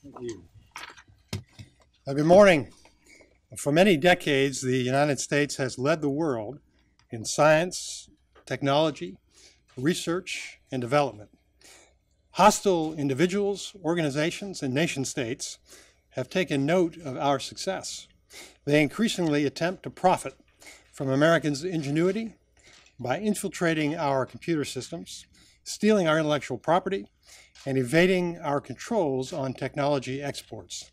Thank you. Good morning. For many decades, the United States has led the world in science, technology, research, and development. Hostile individuals, organizations, and nation states have taken note of our success. They increasingly attempt to profit from Americans' ingenuity by infiltrating our computer systems, stealing our intellectual property, and evading our controls on technology exports.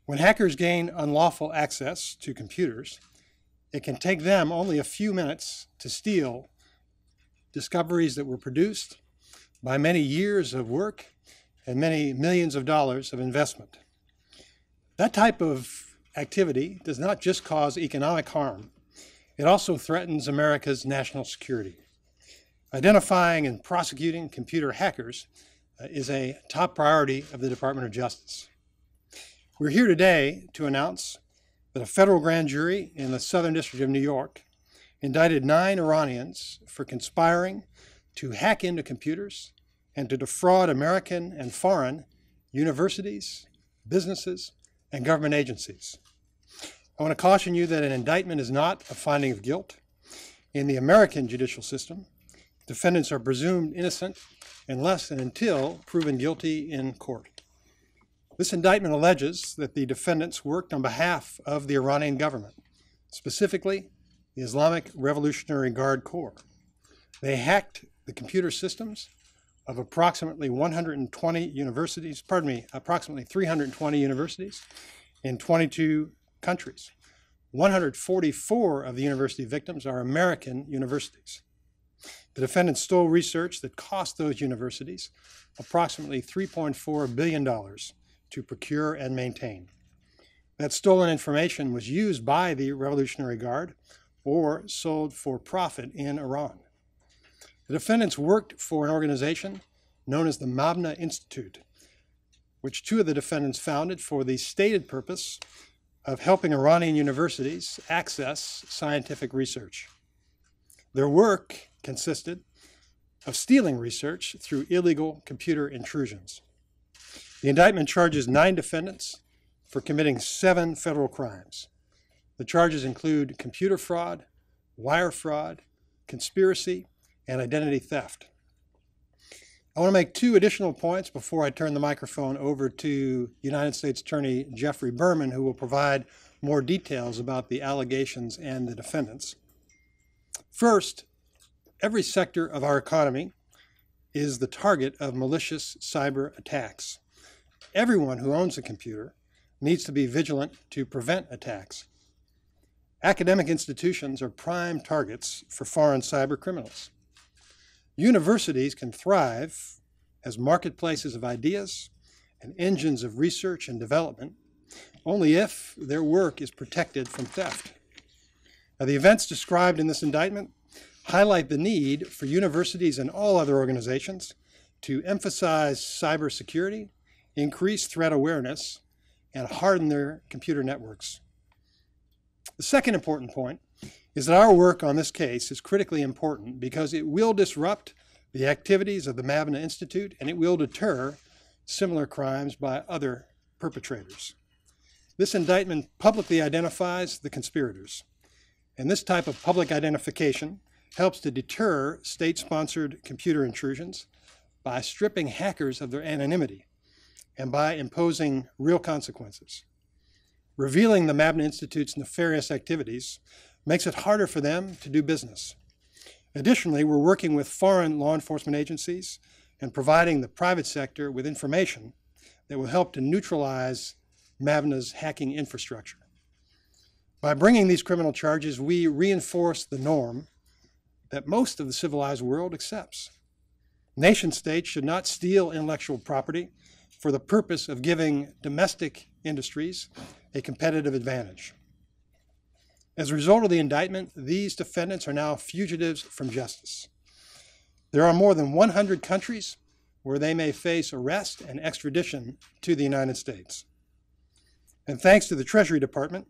When hackers gain unlawful access to computers, it can take them only a few minutes to steal discoveries that were produced by many years of work and many millions of dollars of investment. That type of activity does not just cause economic harm, it also threatens America's national security. Identifying and prosecuting computer hackers is a top priority of the Department of Justice. We're here today to announce that a federal grand jury in the Southern District of New York indicted 9 Iranians for conspiring to hack into computers and to defraud American and foreign universities, businesses, and government agencies. I want to caution you that an indictment is not a finding of guilt. In the American judicial system, defendants are presumed innocent unless and until proven guilty in court. This indictment alleges that the defendants worked on behalf of the Iranian government, specifically the Islamic Revolutionary Guard Corps. They hacked the computer systems of approximately 320 universities in 22 countries. 144 of the university victims are American universities. The defendants stole research that cost those universities approximately $3.4 billion to procure and maintain. That stolen information was used by the Revolutionary Guard or sold for profit in Iran. The defendants worked for an organization known as the Mabna Institute, which 2 of the defendants founded for the stated purpose of helping Iranian universities access scientific research. Their work consisted of stealing research through illegal computer intrusions. The indictment charges 9 defendants for committing 7 federal crimes. The charges include computer fraud, wire fraud, conspiracy, and identity theft. I want to make 2 additional points before I turn the microphone over to United States Attorney Jeffrey Berman, who will provide more details about the allegations and the defendants. First, every sector of our economy is the target of malicious cyber attacks. Everyone who owns a computer needs to be vigilant to prevent attacks. Academic institutions are prime targets for foreign cyber criminals. Universities can thrive as marketplaces of ideas and engines of research and development only if their work is protected from theft. Now, the events described in this indictment highlight the need for universities and all other organizations to emphasize cybersecurity, increase threat awareness, and harden their computer networks. The second important point is that our work on this case is critically important because it will disrupt the activities of the Mabna Institute and it will deter similar crimes by other perpetrators. This indictment publicly identifies the conspirators, and this type of public identification helps to deter state-sponsored computer intrusions by stripping hackers of their anonymity and by imposing real consequences. Revealing the Mabna Institute's nefarious activities makes it harder for them to do business. Additionally, we're working with foreign law enforcement agencies and providing the private sector with information that will help to neutralize Mabna's hacking infrastructure. By bringing these criminal charges, we reinforce the norm that most of the civilized world accepts. Nation states should not steal intellectual property for the purpose of giving domestic industries a competitive advantage. As a result of the indictment, these defendants are now fugitives from justice. There are more than 100 countries where they may face arrest and extradition to the United States. And thanks to the Treasury Department,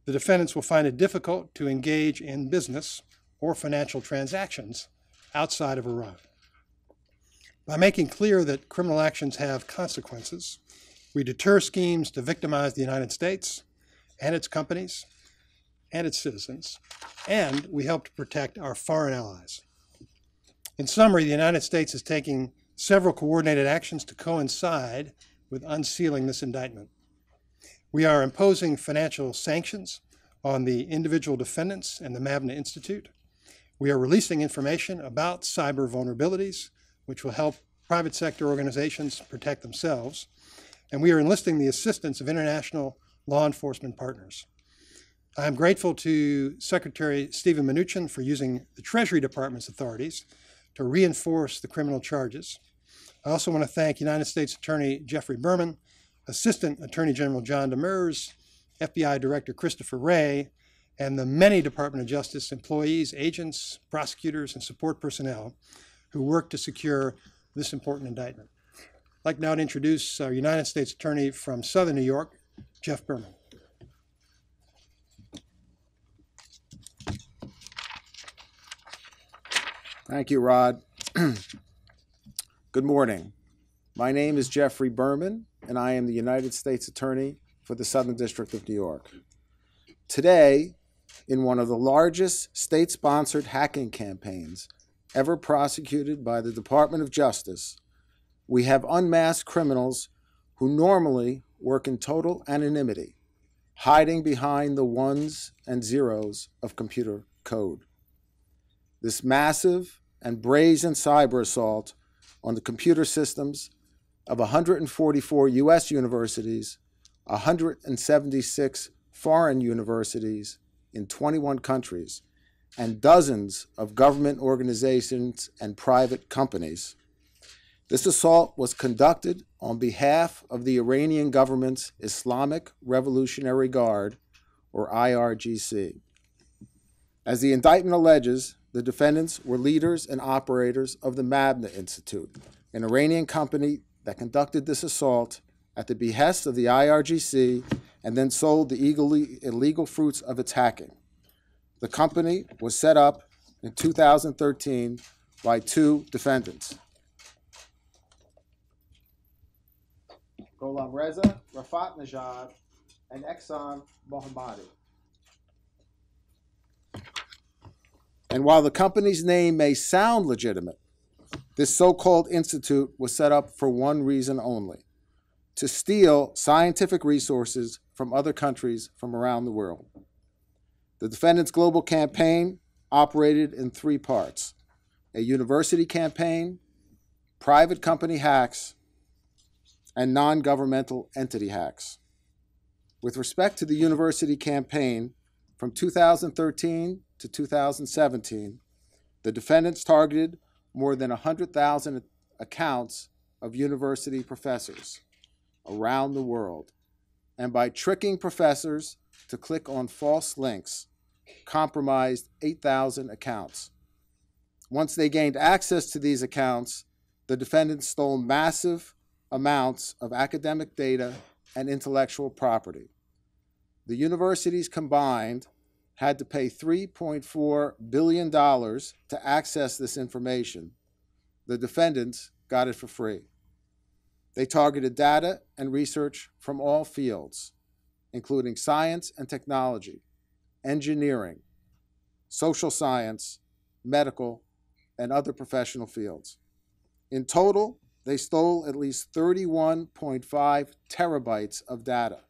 the defendants will find it difficult to engage in business or financial transactions outside of Iran. By making clear that criminal actions have consequences, We deter schemes to victimize the United States and its companies and its citizens, and we help to protect our foreign allies. In summary, the United States is taking several coordinated actions to coincide with unsealing this indictment. We are imposing financial sanctions on the individual defendants and the Mabna Institute. We are releasing information about cyber vulnerabilities, which will help private sector organizations protect themselves. And we are enlisting the assistance of international law enforcement partners. I am grateful to Secretary Stephen Mnuchin for using the Treasury Department's authorities to reinforce the criminal charges. I also want to thank United States Attorney Jeffrey Berman, Assistant Attorney General John Demers, FBI Director Christopher Wray, and the many Department of Justice employees, agents, prosecutors, and support personnel who worked to secure this important indictment. I'd like now to introduce our United States Attorney from Southern New York, Jeff Berman. Thank you, Rod. Good morning. My name is Jeffrey Berman, and I am the United States Attorney for the Southern District of New York. Today, in one of the largest state-sponsored hacking campaigns ever prosecuted by the Department of Justice, we have unmasked criminals who normally work in total anonymity, hiding behind the ones and zeros of computer code. This massive and brazen cyber assault on the computer systems of 144 U.S. universities, 176 foreign universities in 21 countries, and dozens of government organizations and private companies. This assault was conducted on behalf of the Iranian government's Islamic Revolutionary Guard, or IRGC. As the indictment alleges, the defendants were leaders and operators of the Mabna Institute, an Iranian company that conducted this assault at the behest of the IRGC and then sold the illegal fruits of its hacking. The company was set up in 2013 by two defendants, Gholam Reza Rafat-Najad and Ehsan Mohammadi. And while the company's name may sound legitimate, this so-called institute was set up for one reason only: to steal scientific resources from other countries from around the world. The defendants' global campaign operated in three parts: a university campaign, private company hacks, and non-governmental entity hacks. With respect to the university campaign, from 2013 to 2017, the defendants targeted more than 100,000 accounts of university professors around the world, and by tricking professors to click on false links, compromised 8,000 accounts. Once they gained access to these accounts, the defendants stole massive amounts of academic data and intellectual property. The universities combined had to pay $3.4 billion to access this information. The defendants got it for free. They targeted data and research from all fields, including science and technology, engineering, social science, medical, and other professional fields. In total, they stole at least 31.5 terabytes of data.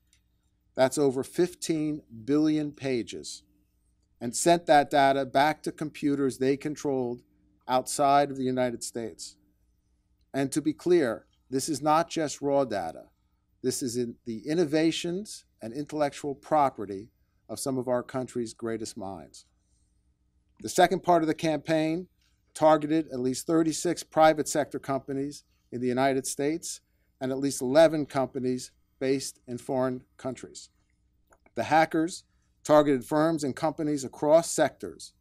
That's over 15 billion pages, and sent that data back to computers they controlled outside of the United States. And to be clear, this is not just raw data. This is the innovations and intellectual property of some of our country's greatest minds. The second part of the campaign targeted at least 36 private sector companies in the United States and at least 11 companies based in foreign countries. The hackers targeted firms and companies across sectors: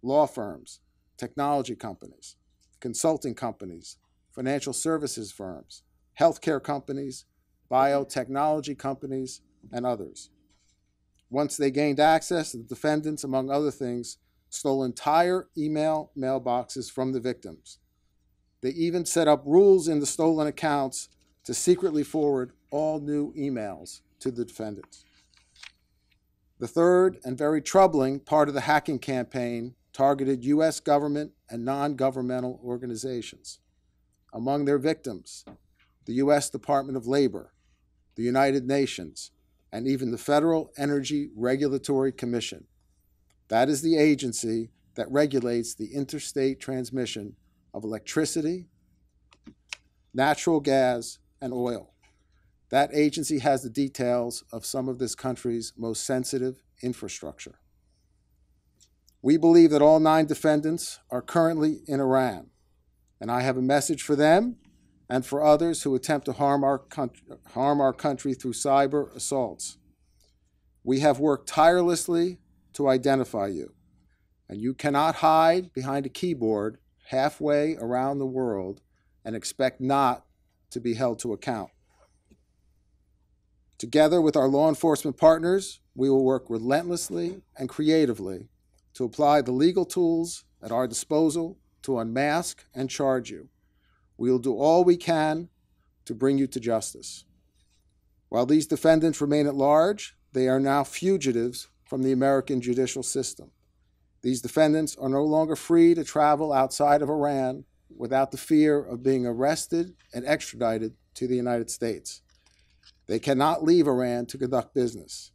law firms, technology companies, consulting companies, financial services firms, healthcare companies, biotechnology companies, and others. Once they gained access, the defendants, among other things, stole entire email mailboxes from the victims. They even set up rules in the stolen accounts to secretly forward all new emails to the defendants. The third and very troubling part of the hacking campaign targeted U.S. government and non-governmental organizations. Among their victims, the U.S. Department of Labor, the United Nations, and even the Federal Energy Regulatory Commission. That is the agency that regulates the interstate transmission of electricity, natural gas, and oil. That agency has the details of some of this country's most sensitive infrastructure. We believe that all 9 defendants are currently in Iran, and I have a message for them and for others who attempt to harm our country through cyber assaults. We have worked tirelessly to identify you, and you cannot hide behind a keyboard halfway around the world and expect not to be held to account. Together with our law enforcement partners, we will work relentlessly and creatively to apply the legal tools at our disposal to unmask and charge you. We will do all we can to bring you to justice. While these defendants remain at large, they are now fugitives from the American judicial system. These defendants are no longer free to travel outside of Iran without the fear of being arrested and extradited to the United States. They cannot leave Iran to conduct business.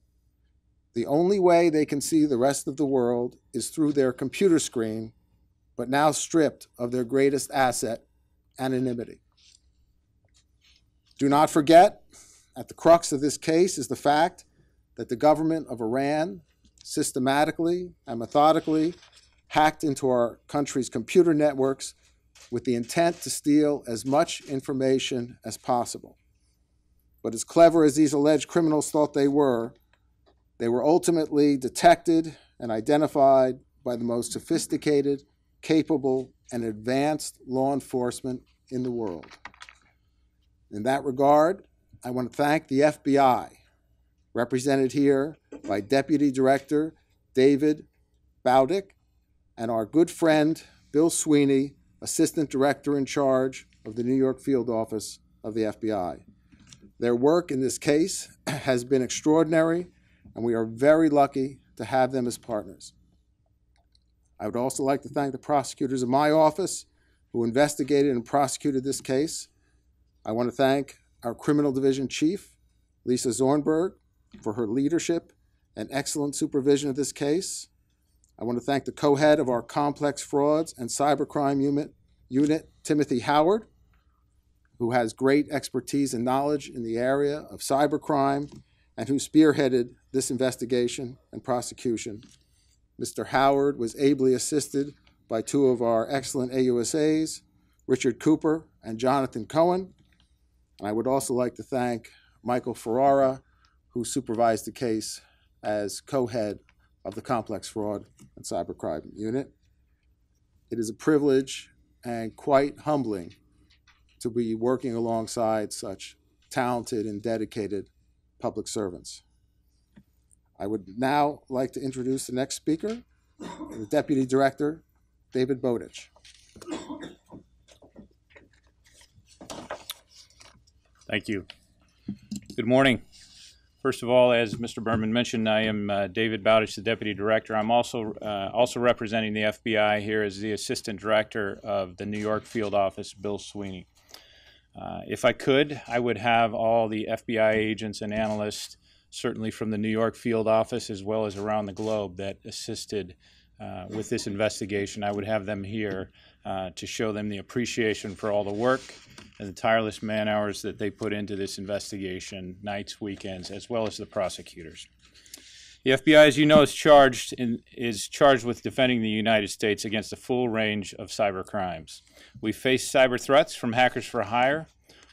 The only way they can see the rest of the world is through their computer screen, but now stripped of their greatest asset, anonymity. Do not forget, at the crux of this case is the fact that the government of Iran systematically and methodically hacked into our country's computer networks with the intent to steal as much information as possible. But as clever as these alleged criminals thought they were ultimately detected and identified by the most sophisticated, capable, and advanced law enforcement in the world. In that regard, I want to thank the FBI, represented here by Deputy Director David Bowdich, and our good friend Bill Sweeney, Assistant Director in charge of the New York Field Office of the FBI. Their work in this case has been extraordinary, and we are very lucky to have them as partners. I would also like to thank the prosecutors of my office who investigated and prosecuted this case. I want to thank our Criminal Division Chief, Lisa Zornberg, for her leadership and excellent supervision of this case. I want to thank the co-head of our Complex Frauds and Cybercrime Unit, Timothy Howard, who has great expertise and knowledge in the area of cybercrime and who spearheaded this investigation and prosecution. Mr. Howard was ably assisted by 2 of our excellent AUSAs, Richard Cooper and Jonathan Cohen. And I would also like to thank Michael Ferrara, who supervised the case as co-head of the Complex Fraud and Cybercrime Unit. It is a privilege and quite humbling to be working alongside such talented and dedicated public servants. I would now like to introduce the next speaker, the Deputy Director, David Bowdich. Thank you. Good morning. First of all, as Mr. Berman mentioned, I am David Bowdich, the Deputy Director. I'm also representing the FBI here as the Assistant Director of the New York Field Office, Bill Sweeney. If I could, I would have all the FBI agents and analysts, certainly from the New York Field Office as well as around the globe, that assisted with this investigation. I would have them here to show them the appreciation for all the work and the tireless man hours that they put into this investigation, nights, weekends, as well as the prosecutors. The FBI, as you know, is charged with defending the United States against a full range of cyber crimes. We face cyber threats from hackers for hire,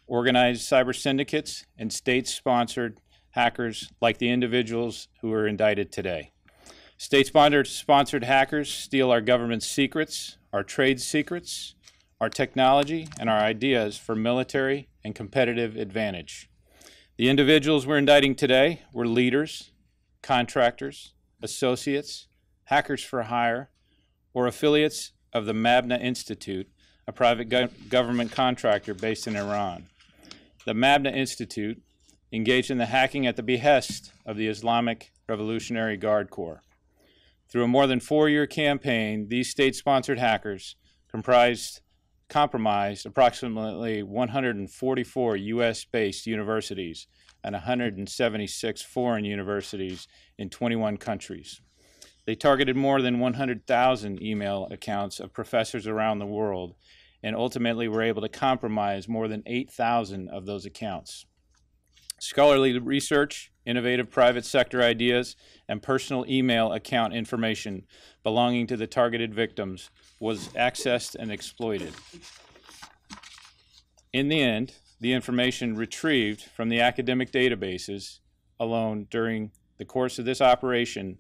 organized cyber syndicates, and state-sponsored hackers like the individuals who are indicted today. State-sponsored hackers steal our government's secrets, our trade secrets, our technology, and our ideas for military and competitive advantage. The individuals we're indicting today were leaders, contractors, associates, hackers for hire, or affiliates of the Mabna Institute, a private government contractor based in Iran. The Mabna Institute engaged in the hacking at the behest of the Islamic Revolutionary Guard Corps. Through a more than 4-year campaign, these state-sponsored hackers compromised approximately 144 U.S.-based universities and 176 foreign universities in 21 countries. They targeted more than 100,000 email accounts of professors around the world and ultimately were able to compromise more than 8,000 of those accounts. Scholarly research, innovative private sector ideas, and personal email account information belonging to the targeted victims was accessed and exploited. In the end, the information retrieved from the academic databases alone during the course of this operation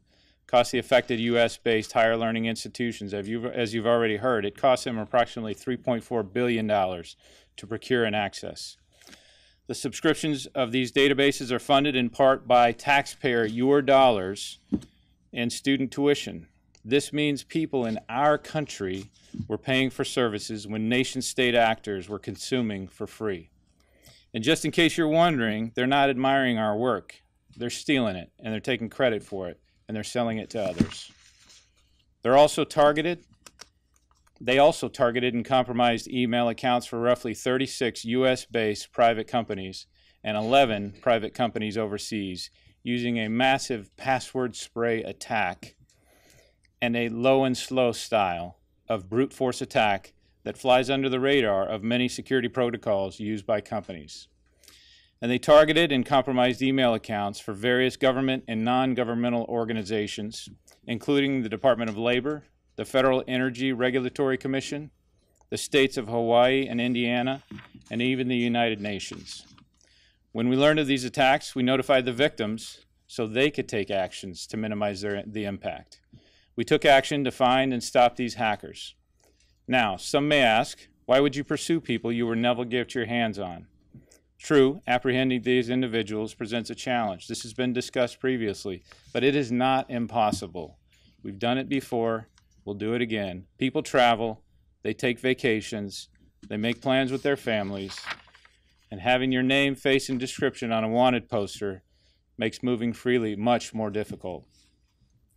cost the affected U.S.-based higher learning institutions, as you've already heard, it cost them approximately $3.4 billion to procure and access. The subscriptions of these databases are funded in part by taxpayer your dollars and student tuition. This means people in our country were paying for services when nation-state actors were consuming for free. And just in case you're wondering, they're not admiring our work. They're stealing it, and they're taking credit for it, and they're selling it to others. They also targeted and compromised email accounts for roughly 36 U.S.-based private companies and 11 private companies overseas using a massive password spray attack and a low and slow style of brute force attack that flies under the radar of many security protocols used by companies. And they targeted and compromised email accounts for various government and non-governmental organizations, including the Department of Labor, the Federal Energy Regulatory Commission, the states of Hawaii and Indiana, and even the United Nations. When we learned of these attacks, we notified the victims so they could take actions to minimize the impact. We took action to find and stop these hackers. Now, some may ask, why would you pursue people you were never get your hands on? True, apprehending these individuals presents a challenge. This has been discussed previously, but it is not impossible. We've done it before. We'll do it again. People travel, they take vacations, they make plans with their families, and having your name, face, and description on a wanted poster makes moving freely much more difficult.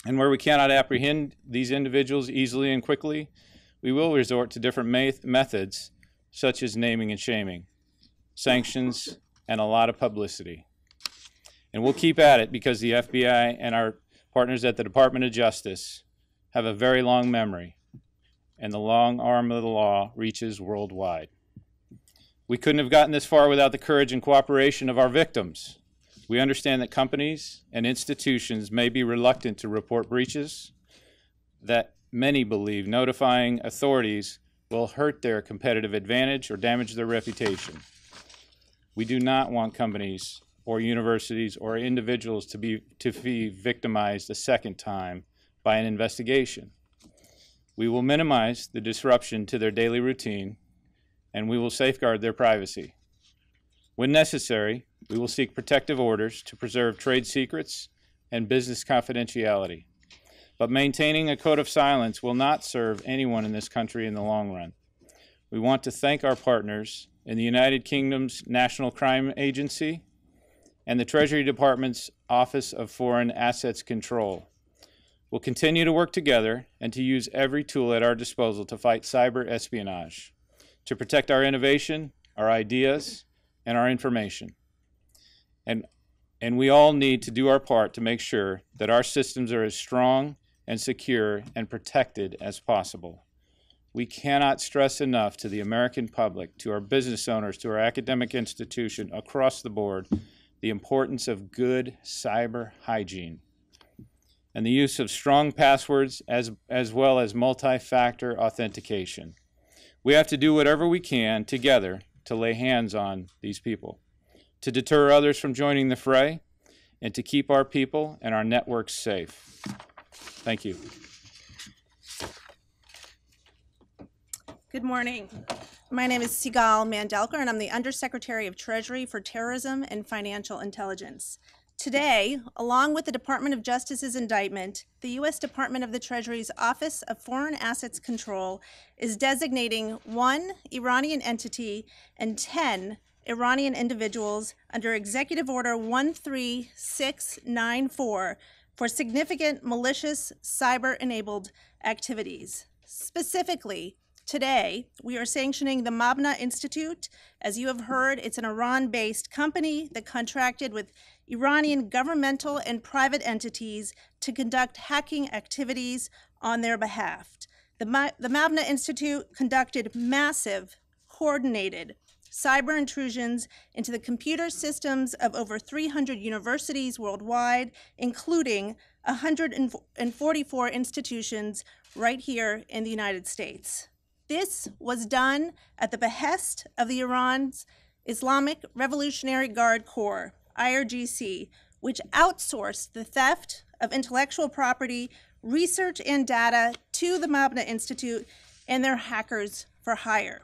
And where we cannot apprehend these individuals easily and quickly, we will resort to different methods, such as naming and shaming, sanctions, and a lot of publicity. And we'll keep at it because the FBI and our partners at the Department of Justice have a very long memory, and the long arm of the law reaches worldwide. We couldn't have gotten this far without the courage and cooperation of our victims. We understand that companies and institutions may be reluctant to report breaches that many believe notifying authorities will hurt their competitive advantage or damage their reputation. We do not want companies or universities or individuals to be victimized a second time by an investigation. We will minimize the disruption to their daily routine, and we will safeguard their privacy. When necessary, we will seek protective orders to preserve trade secrets and business confidentiality. But maintaining a code of silence will not serve anyone in this country in the long run. We want to thank our partners in the United Kingdom's National Crime Agency and the Treasury Department's Office of Foreign Assets Control. We'll continue to work together and to use every tool at our disposal to fight cyber espionage, to protect our innovation, our ideas, and our information. And we all need to do our part to make sure that our systems are as strong and secure and protected as possible. We cannot stress enough to the American public, to our business owners, to our academic institution across the board, the importance of good cyber hygiene and the use of strong passwords as well as multi-factor authentication. We have to do whatever we can together to lay hands on these people, to deter others from joining the fray, and to keep our people and our networks safe. Thank you. Good morning. My name is Sigal Mandelker, and I'm the Undersecretary of Treasury for Terrorism and Financial Intelligence. Today, along with the Department of Justice's indictment, the U.S. Department of the Treasury's Office of Foreign Assets Control is designating 1 Iranian entity and 10 Iranian individuals under Executive Order 13694 for significant malicious cyber-enabled activities. Specifically, today, we are sanctioning the Mabna Institute. As you have heard, it's an Iran-based company that contracted with Iranian governmental and private entities to conduct hacking activities on their behalf. The Mabna Institute conducted massive, coordinated cyber intrusions into the computer systems of over 300 universities worldwide, including 144 institutions right here in the United States. This was done at the behest of the Iran's Islamic Revolutionary Guard Corps, IRGC, which outsourced the theft of intellectual property, research, and data to the Mabna Institute and their hackers for hire.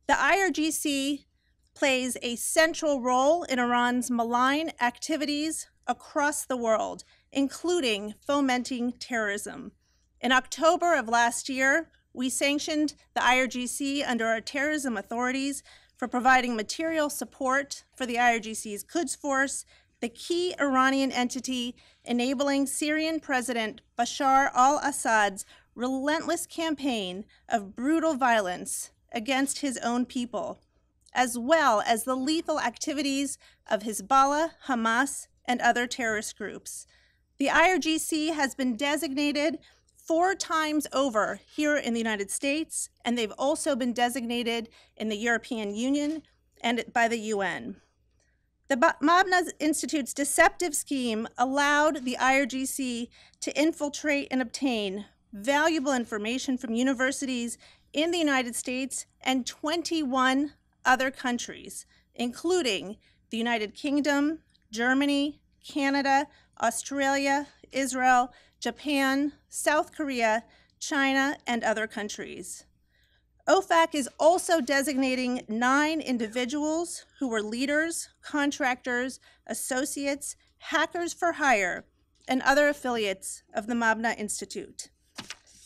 The IRGC plays a central role in Iran's malign activities across the world, including fomenting terrorism. In October of last year, we sanctioned the IRGC under our terrorism authorities for providing material support for the IRGC's Quds Force, the key Iranian entity enabling Syrian President Bashar al-Assad's relentless campaign of brutal violence against his own people, as well as the lethal activities of Hezbollah, Hamas, and other terrorist groups. The IRGC has been designated 4 times over here in the United States, and they've also been designated in the European Union and by the UN. The Mabna Institute's deceptive scheme allowed the IRGC to infiltrate and obtain valuable information from universities in the United States and 21 other countries, including the United Kingdom, Germany, Canada, Australia, Israel, Japan, South Korea, China, and other countries. OFAC is also designating 9 individuals who were leaders, contractors, associates, hackers for hire, and other affiliates of the Mabna Institute.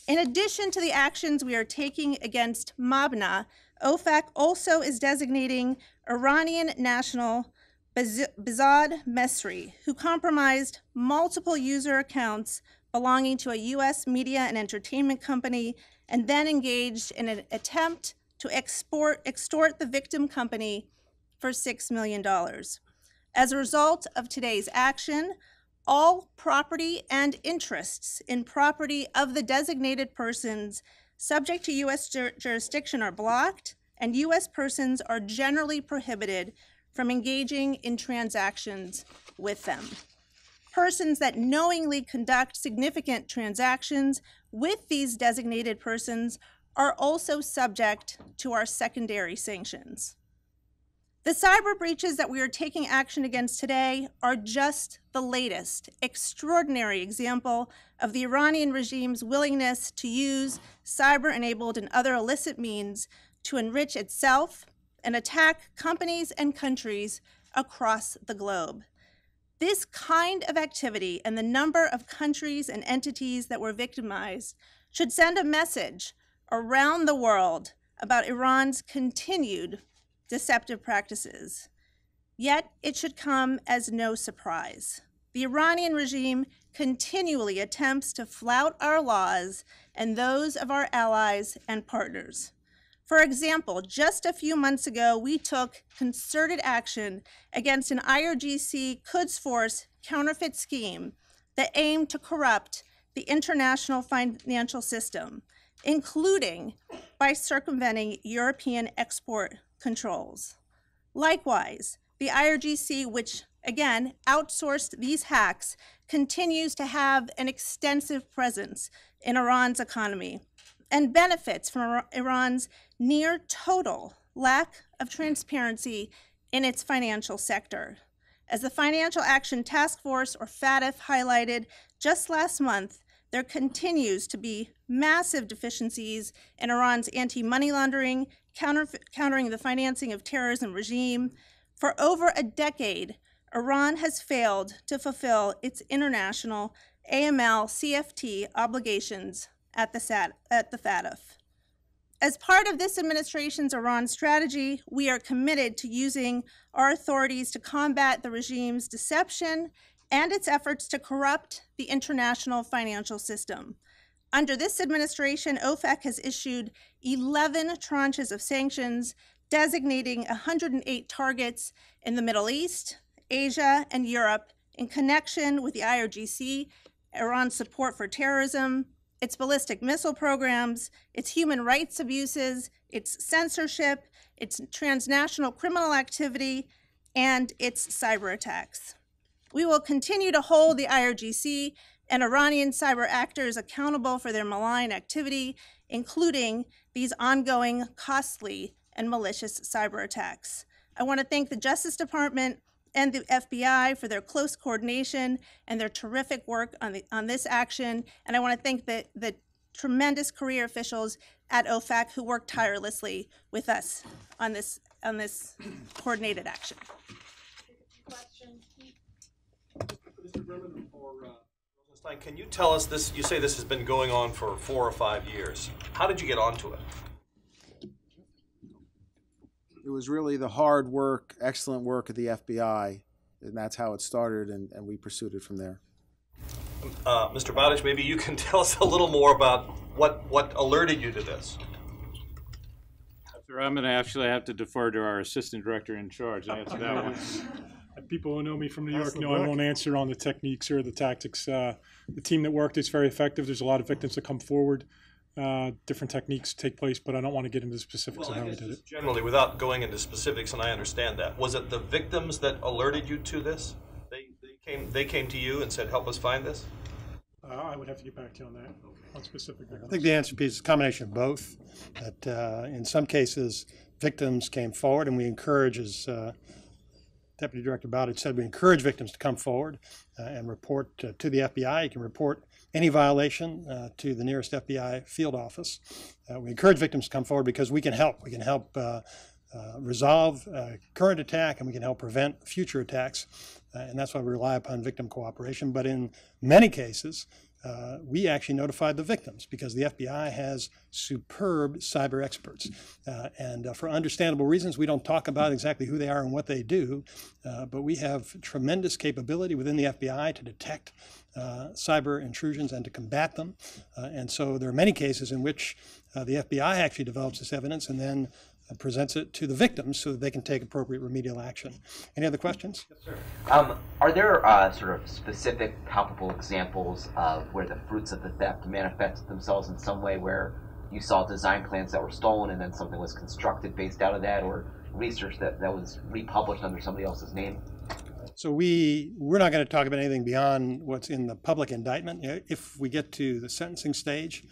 In addition to the actions we are taking against Mabna, OFAC also is designating Iranian national Behzad Mesri, who compromised multiple user accounts belonging to a U.S. media and entertainment company and then engaged in an attempt to extort the victim company for $6 million. As a result of today's action, all property and interests in property of the designated persons subject to U.S. jurisdiction are blocked, and U.S. persons are generally prohibited from engaging in transactions with them. Persons that knowingly conduct significant transactions with these designated persons are also subject to our secondary sanctions. The cyber breaches that we are taking action against today are just the latest extraordinary example of the Iranian regime's willingness to use cyber-enabled and other illicit means to enrich itself and attack companies and countries across the globe. This kind of activity and the number of countries and entities that were victimized should send a message around the world about Iran's continued deceptive practices. Yet it should come as no surprise. The Iranian regime continually attempts to flout our laws and those of our allies and partners. For example, just a few months ago, we took concerted action against an IRGC Quds Force counterfeit scheme that aimed to corrupt the international financial system, including by circumventing European export controls. Likewise, the IRGC, which again outsourced these hacks, continues to have an extensive presence in Iran's economy and benefits from Iran's near total lack of transparency in its financial sector. As the Financial Action Task Force, or FATF, highlighted just last month, there continues to be massive deficiencies in Iran's anti-money laundering, countering the financing of terrorism regime. For over a decade, Iran has failed to fulfill its international AML CFT obligations at the FATF. As part of this administration's Iran strategy, we are committed to using our authorities to combat the regime's deception and its efforts to corrupt the international financial system. Under this administration, OFAC has issued 11 tranches of sanctions, designating 108 targets in the Middle East, Asia, and Europe in connection with the IRGC, Iran's support for terrorism, its ballistic missile programs, its human rights abuses, its censorship, its transnational criminal activity, and its cyber attacks. We will continue to hold the IRGC and Iranian cyber actors accountable for their malign activity, including these ongoing, costly, and malicious cyber attacks. I want to thank the Justice Department and the FBI for their close coordination and their terrific work on this action. And I want to thank the tremendous career officials at OFAC who worked tirelessly with us on this coordinated action. Mr. Berman or Rosenstein, can you tell us this? You say this has been going on for 4 or 5 years. How did you get onto it? It was really the hard work, excellent work of the FBI, and that's how it started, and we pursued it from there. Mr. Bowdich, maybe you can tell us a little more about what alerted you to this. Sir, I'm going to actually have to defer to our assistant director in charge to answer that one. People who know me from New York know I won't answer on the techniques or the tactics. The team that worked is very effective. There's a lot of victims that come forward. Different techniques take place, but I don't want to get into the specifics of how we did it. Generally, without going into specifics, and I understand that, was it the victims that alerted you to this? They came to you and said, help us find this? I would have to get back to you on that, on specific victims. I think the answer is a combination of both. That in some cases, victims came forward, and we encourage, as Deputy Director Bowdich said, we encourage victims to come forward and report to the FBI. You can report any violation to the nearest FBI field office. We encourage victims to come forward because we can help. We can help resolve current attack, and we can help prevent future attacks. And that's why we rely upon victim cooperation. But in many cases, we actually notified the victims because the FBI has superb cyber experts. And for understandable reasons, we don't talk about exactly who they are and what they do, but we have tremendous capability within the FBI to detect cyber intrusions and to combat them. And so there are many cases in which the FBI actually develops this evidence and then presents it to the victims so that they can take appropriate remedial action. Any other questions? Yes, sir. Are there sort of specific palpable examples of where the fruits of the theft manifested themselves in some way, where you saw design plans that were stolen and then something was constructed based out of that, or research that was republished under somebody else's name? So we're not going to talk about anything beyond what's in the public indictment. If we get to the sentencing stage,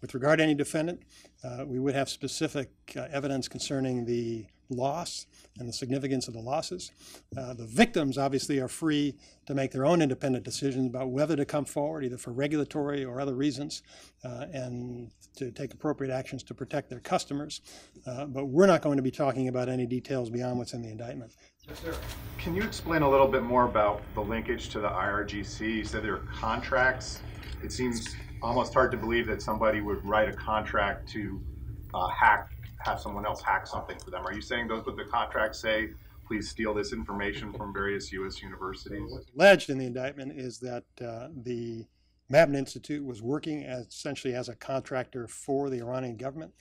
with regard to any defendant, we would have specific evidence concerning the loss and the significance of the losses. The victims obviously are free to make their own independent decisions about whether to come forward, either for regulatory or other reasons, and to take appropriate actions to protect their customers. But we're not going to be talking about any details beyond what's in the indictment. Yes, sir. Can you explain a little bit more about the linkage to the IRGC? You said there are contracts. It seems almost hard to believe that somebody would write a contract to have someone else hack something for them. Are you saying those what the contracts say, please steal this information from various U.S. universities? What's alleged in the indictment is that the Mabin Institute was working essentially as a contractor for the Iranian government.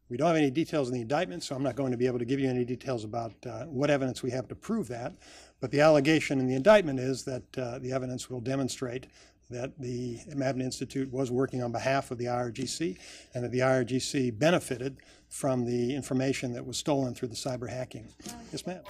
We don't have any details in the indictment, so I'm not going to be able to give you any details about what evidence we have to prove that. But the allegation in the indictment is that the evidence will demonstrate that the Mabin Institute was working on behalf of the IRGC and that the IRGC benefited from the information that was stolen through the cyber hacking. Yes, ma'am.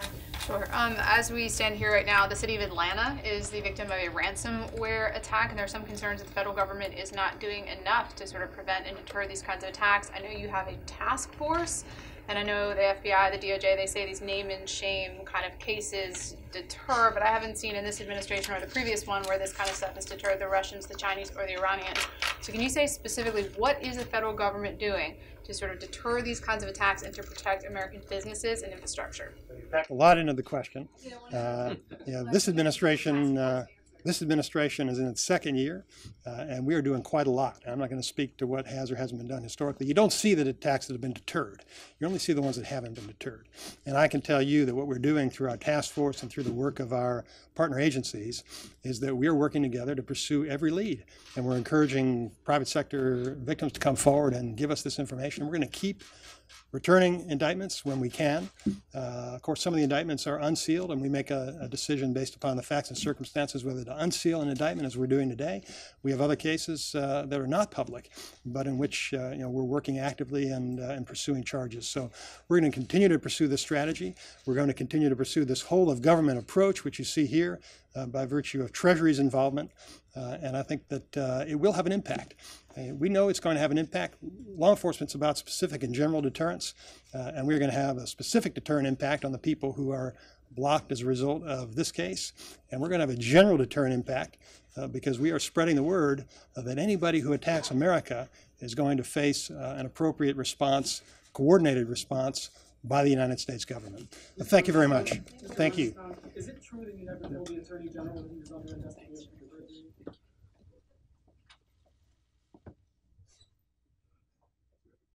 Sure. As we stand here right now, the city of Atlanta is the victim of a ransomware attack, and there are some concerns that the federal government is not doing enough to sort of prevent and deter these kinds of attacks. I know you have a task force, and I know the FBI, the DOJ, they say these name and shame kind of cases deter, but I haven't seen in this administration or the previous one where this kind of stuff has deterred the Russians, the Chinese, or the Iranians. So can you say specifically what is the federal government doing to sort of deter these kinds of attacks and to protect American businesses and infrastructure? A lot into the question. This administration This administration is in its second year, and we are doing quite a lot. I'm not going to speak to what has or hasn't been done historically. You don't see the attacks that have been deterred. You only see the ones that haven't been deterred. And I can tell you that what we're doing through our task force and through the work of our partner agencies is that we are working together to pursue every lead. And we're encouraging private sector victims to come forward and give us this information. We're going to keep returning indictments when we can. Of course, some of the indictments are unsealed, and we make a decision based upon the facts and circumstances whether to unseal an indictment, as we're doing today. We have other cases that are not public, but in which we're working actively and pursuing charges. So we're going to continue to pursue this strategy. We're going to continue to pursue this whole of government approach, which you see here by virtue of Treasury's involvement. And I think that it will have an impact. We know it's going to have an impact. Law enforcement's about specific and general deterrence, and we're going to have a specific deterrent impact on the people who are blocked as a result of this case. And we're going to have a general deterrent impact because we are spreading the word that anybody who attacks America is going to face an appropriate response, coordinated response by the United States government. Thank you very much. Thank you. Is it true that you never told the Attorney General that he was under investigation for perjury?